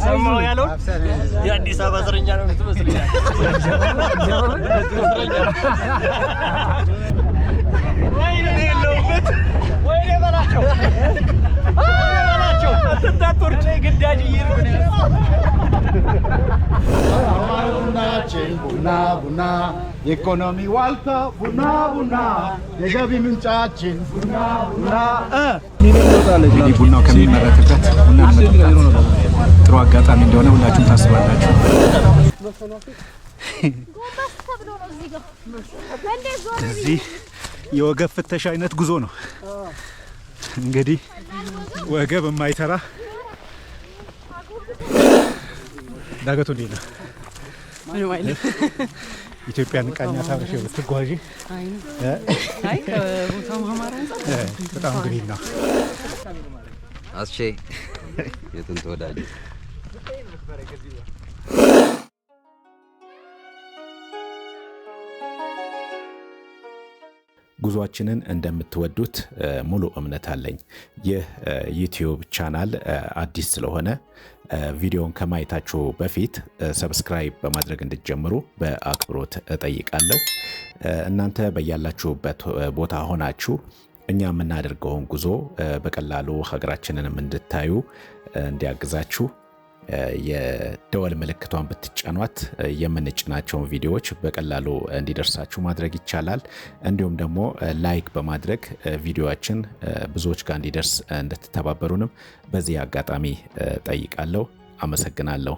ሰማው ያለው የአዲስ አበባ ዘረኛ ነው የምትመስለኝ ወይኔ በላቸው አትታጦርጭ ግዳጅ ይርኩ ቡና ቡና የኢኮኖሚ ዋልታ ቡና ቡና የገቢ ምንጫችን ቡና ቡና እንግዲህ ቡናው ከሚመረትበት ቡና ጥሩ አጋጣሚ እንደሆነ ሁላችሁም ታስባላችሁ። እዚህ የወገብ ፍተሻ አይነት ጉዞ ነው እንግዲህ ወገብ የማይሰራ ዳገቱ እንዴት ነው? ምንም አይልም። ኢትዮጵያን ቃኛታ ነው ብትጓዢ አይ ከቦታው ማማራ በጣም ግሪን ነው። አስቼ የጥንት ወዳጅ ጉዟችንን እንደምትወዱት ሙሉ እምነት አለኝ። ይህ ዩቲዩብ ቻናል አዲስ ስለሆነ ቪዲዮን ከማየታችሁ በፊት ሰብስክራይብ በማድረግ እንድትጀምሩ በአክብሮት እጠይቃለሁ። እናንተ በያላችሁበት ቦታ ሆናችሁ እኛ የምናደርገውን ጉዞ በቀላሉ ሀገራችንንም እንድታዩ እንዲያግዛችሁ የደወል ምልክቷን ብትጫኗት የምንጭናቸውን ቪዲዮዎች በቀላሉ እንዲደርሳችሁ ማድረግ ይቻላል። እንዲሁም ደግሞ ላይክ በማድረግ ቪዲዮአችን ብዙዎች ጋር እንዲደርስ እንድትተባበሩንም በዚህ አጋጣሚ ጠይቃለሁ። አመሰግናለሁ።